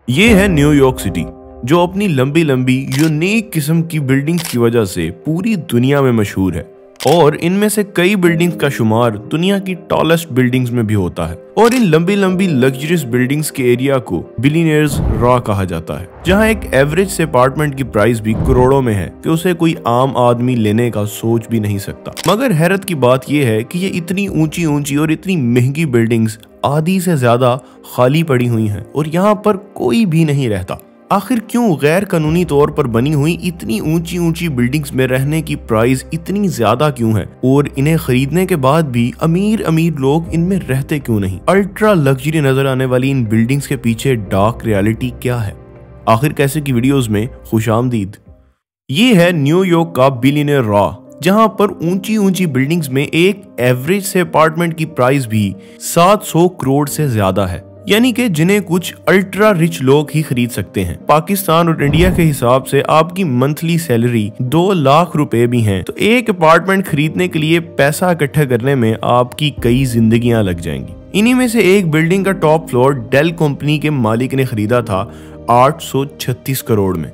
ये है New York city, जो अपनी लंबी लंबी यूनिक किस्म की बिल्डिंग्स की वजह से पूरी दुनिया में मशहूर है। और इनमें से कई बिल्डिंग्स का शुमार दुनिया की टॉलेस्ट बिल्डिंग्स में भी होता है। और इन लंबी लंबी लग्जरियस बिल्डिंग्स के एरिया को बिलियनियर्स रॉ कहा जाता है, जहां एक एवरेज से अपार्टमेंट की प्राइस भी करोड़ों में है कि उसे कोई आम आदमी लेने का सोच भी नहीं सकता। मगर हैरत की बात यह है कि ये इतनी ऊंची ऊंची और इतनी महंगी बिल्डिंग्स आधी से ज्यादा खाली पड़ी हुई हैं और यहाँ पर कोई भी नहीं रहता। आखिर क्यों गैर कानूनी तौर पर बनी हुई इतनी ऊंची ऊंची बिल्डिंग्स में रहने की प्राइस इतनी ज्यादा क्यों है, और इन्हें खरीदने के बाद भी अमीर अमीर लोग इनमें रहते क्यों नहीं? अल्ट्रा लग्जरी नजर आने वाली इन बिल्डिंग्स के पीछे डार्क रियलिटी क्या है? आखिर कैसे की वीडियोस में खुशामदीद। ये है न्यूयॉर्क का बिलियनियर रॉ, जहां पर ऊंची ऊंची बिल्डिंग्स में एक एवरेज से अपार्टमेंट की प्राइस भी 700 करोड़ से ज्यादा है, यानी कि जिन्हें कुछ अल्ट्रा रिच लोग ही खरीद सकते हैं। पाकिस्तान और इंडिया के हिसाब से आपकी मंथली सैलरी 2 लाख रुपए भी हैं, तो एक अपार्टमेंट खरीदने के लिए पैसा इकट्ठा करने में आपकी कई जिंदगियां लग जाएंगी। इन्हीं में से एक बिल्डिंग का टॉप फ्लोर डेल कंपनी के मालिक ने खरीदा था 836 करोड़ में।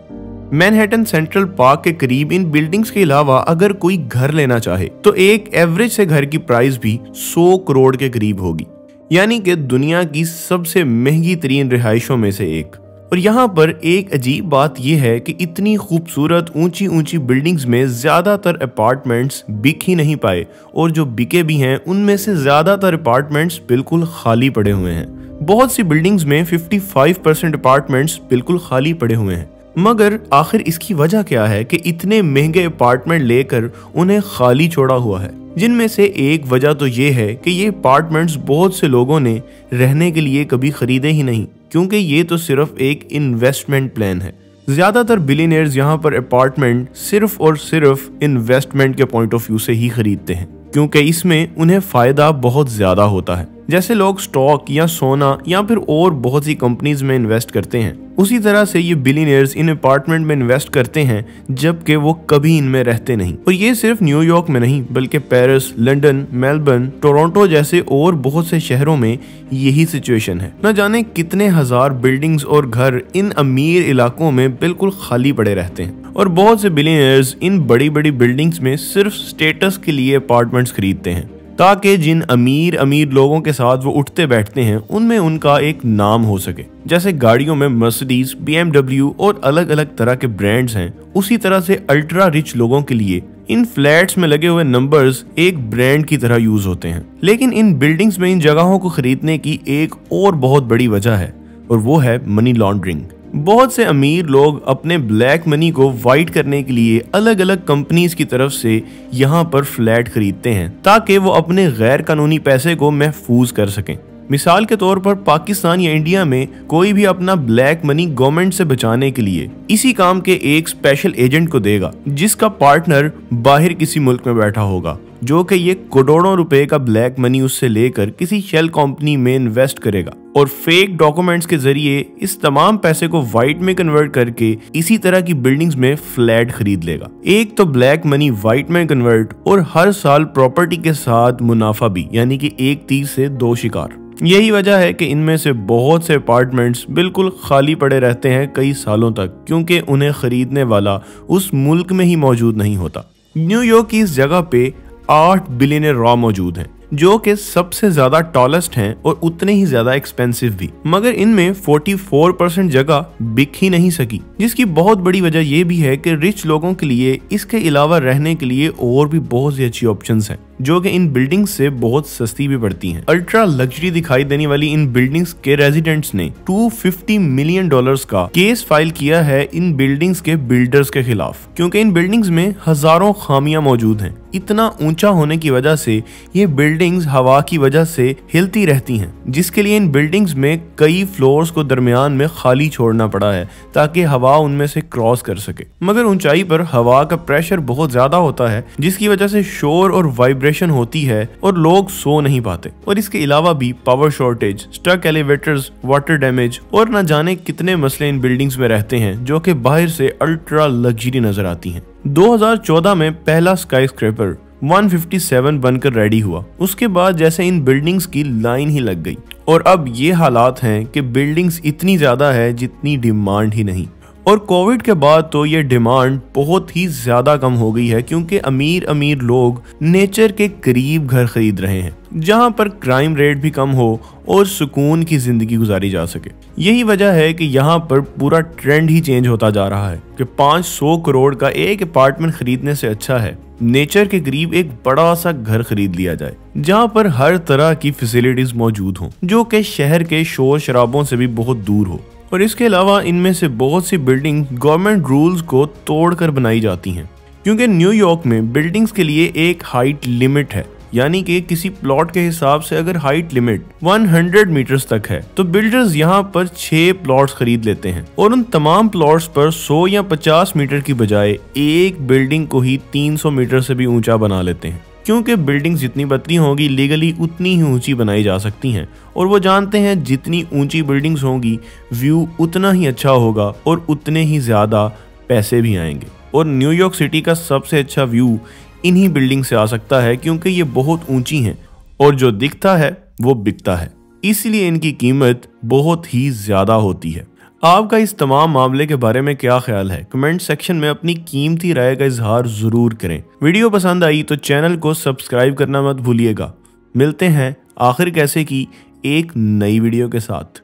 मैनहट्टन सेंट्रल पार्क के करीब इन बिल्डिंग्स के अलावा अगर कोई घर लेना चाहे तो एक एवरेज से घर की प्राइस भी 100 करोड़ के करीब होगी, यानी कि दुनिया की सबसे महंगी तरीन रिहाइशों में से एक। और यहाँ पर एक अजीब बात यह है कि इतनी खूबसूरत ऊंची ऊंची बिल्डिंग्स में ज्यादातर अपार्टमेंट्स बिक ही नहीं पाए, और जो बिके भी हैं उनमें से ज्यादातर अपार्टमेंट्स बिल्कुल खाली पड़े हुए हैं। बहुत सी बिल्डिंग्स में 55% अपार्टमेंट्स बिल्कुल खाली पड़े हुए हैं। मगर आखिर इसकी वजह क्या है कि इतने महंगे अपार्टमेंट लेकर उन्हें खाली छोड़ा हुआ है? जिनमें से एक वजह तो ये है कि ये अपार्टमेंट्स बहुत से लोगों ने रहने के लिए कभी खरीदे ही नहीं, क्योंकि ये तो सिर्फ एक इन्वेस्टमेंट प्लान है। ज्यादातर बिलियनियर्स यहाँ पर अपार्टमेंट सिर्फ और सिर्फ इन्वेस्टमेंट के पॉइंट ऑफ व्यू से ही खरीदते हैं, क्योंकि इसमें उन्हें फायदा बहुत ज्यादा होता है। जैसे लोग स्टॉक या सोना या फिर और बहुत सी कंपनीज में इन्वेस्ट करते हैं, उसी तरह से ये बिलियनियर्स इन अपार्टमेंट में इन्वेस्ट करते हैं, जबकि वो कभी इनमें रहते नहीं। और ये सिर्फ न्यूयॉर्क में नहीं, बल्कि पेरिस, लंदन, मेलबर्न, टोरंटो जैसे और बहुत से शहरों में यही सिचुएशन है। न जाने कितने हजार बिल्डिंग्स और घर इन अमीर इलाकों में बिल्कुल खाली पड़े रहते हैं। और बहुत से बिलियनियर्स इन बड़ी बड़ी बिल्डिंग्स में सिर्फ स्टेटस के लिए अपार्टमेंट्स खरीदते हैं, ताकि जिन अमीर अमीर लोगों के साथ वो उठते बैठते हैं उनमें उनका एक नाम हो सके। जैसे गाड़ियों में मर्सिडीज, BMW और अलग अलग तरह के ब्रांड्स हैं, उसी तरह से अल्ट्रा रिच लोगों के लिए इन फ्लैट्स में लगे हुए नंबर्स एक ब्रांड की तरह यूज होते हैं। लेकिन इन बिल्डिंग्स में इन जगहों को खरीदने की एक और बहुत बड़ी वजह है, और वो है मनी लॉन्ड्रिंग। बहुत से अमीर लोग अपने ब्लैक मनी को वाइट करने के लिए अलग अलग कंपनीज की तरफ से यहाँ पर फ्लैट खरीदते हैं, ताकि वो अपने गैर कानूनी पैसे को महफूज कर सकें। मिसाल के तौर पर पाकिस्तान या इंडिया में कोई भी अपना ब्लैक मनी गवर्नमेंट से बचाने के लिए इसी काम के एक स्पेशल एजेंट को देगा, जिसका पार्टनर बाहर किसी मुल्क में बैठा होगा, जो कि ये करोड़ों रुपए का ब्लैक मनी उससे लेकर किसी शेल कंपनी में इन्वेस्ट करेगा और फेक डॉक्यूमेंट्स के जरिए इस तमाम पैसे को व्हाइट में कन्वर्ट करके इसी तरह की बिल्डिंग्स में फ्लैट खरीद लेगा। एक तो ब्लैक मनी व्हाइट में कन्वर्ट, और हर साल प्रॉपर्टी के साथ मुनाफा भी, यानी कि एक तीर से 2 शिकार। यही वजह है कि इनमें से बहुत से अपार्टमेंट्स बिल्कुल खाली पड़े रहते हैं कई सालों तक, क्योंकि उन्हें खरीदने वाला उस मुल्क में ही मौजूद नहीं होता। न्यूयॉर्क की इस जगह पे 8 बिलियनियर रॉ मौजूद हैं, जो कि सबसे ज्यादा टॉलेस्ट हैं और उतने ही ज्यादा एक्सपेंसिव भी। मगर इनमें 44% जगह बिक ही नहीं सकी, जिसकी बहुत बड़ी वजह यह भी है कि रिच लोगों के लिए इसके अलावा रहने के लिए और भी बहुत सी अच्छी ऑप्शंस हैं, जो कि इन बिल्डिंग्स से बहुत सस्ती भी पड़ती हैं। अल्ट्रा लग्जरी दिखाई देने वाली इन बिल्डिंग्स के रेजिडेंट्स ने $250 मिलियन का केस फाइल किया है इन बिल्डिंग्स के बिल्डर्स के खिलाफ, क्योंकि इन बिल्डिंग्स में हजारों खामियां मौजूद हैं। इतना ऊंचा होने की वजह से ये बिल्डिंग्स हवा की वजह से हिलती रहती हैं, जिसके लिए इन बिल्डिंग्स में कई फ्लोर्स को दरमियान में खाली छोड़ना पड़ा है ताकि हवा उनमें से क्रॉस कर सके। मगर ऊंचाई पर हवा का प्रेशर बहुत ज्यादा होता है, जिसकी वजह से शोर और वाइब्रेशन होती है और लोग सो नहीं पाते। और इसके अलावा भी power shortage, stuck elevators, water damage और न जाने कितने मसले इन बिल्डिंग्स में रहते हैं, जो कि बाहर से अल्ट्रा लग्जरी नजर आती हैं। 2014 में पहला स्काई स्क्रैपर 157 बनकर रेडी हुआ। उसके बाद जैसे इन बिल्डिंग्स की लाइन ही लग गई और अब ये हालात हैं कि बिल्डिंग्स इतनी ज्यादा है जितनी डिमांड ही नहीं। और कोविड के बाद तो ये डिमांड बहुत ही ज्यादा कम हो गई है, क्योंकि अमीर अमीर लोग नेचर के करीब घर खरीद रहे हैं जहां पर क्राइम रेट भी कम हो और सुकून की जिंदगी गुजारी जा सके। यही वजह है कि यहाँ पर पूरा ट्रेंड ही चेंज होता जा रहा है कि 500 करोड़ का एक अपार्टमेंट खरीदने से अच्छा है नेचर के करीब एक बड़ा सा घर खरीद लिया जाए जहाँ पर हर तरह की फैसिलिटीज मौजूद हों, जो कि शहर के शोर शराबों से भी बहुत दूर हो। और इसके अलावा इनमें से बहुत सी बिल्डिंग गवर्नमेंट रूल्स को तोड़कर बनाई जाती हैं, क्योंकि न्यूयॉर्क में बिल्डिंग्स के लिए एक हाइट लिमिट है, यानी कि किसी प्लॉट के हिसाब से अगर हाइट लिमिट 100 मीटर्स तक है तो बिल्डर्स यहाँ पर 6 प्लॉट्स खरीद लेते हैं और उन तमाम प्लॉट्स पर 100 या 50 मीटर की बजाय एक बिल्डिंग को ही 300 मीटर से भी ऊंचा बना लेते हैं, क्योंकि बिल्डिंग जितनी पतली होगी लीगली उतनी ही ऊंची बनाई जा सकती हैं और वो जानते हैं जितनी ऊंची बिल्डिंग्स होंगी व्यू उतना ही अच्छा होगा और उतने ही ज्यादा पैसे भी आएंगे। और न्यूयॉर्क सिटी का सबसे अच्छा व्यू इन्हीं बिल्डिंग से आ सकता है, क्योंकि ये बहुत ऊंची हैं और जो दिखता है वो बिकता है, इसलिए इनकी कीमत बहुत ही ज्यादा होती है। आपका इस तमाम मामले के बारे में क्या ख्याल है? कमेंट सेक्शन में अपनी कीमती राय का इजहार जरूर करें। वीडियो पसंद आई तो चैनल को सब्सक्राइब करना मत भूलिएगा। मिलते हैं आखिर कैसे की एक नई वीडियो के साथ।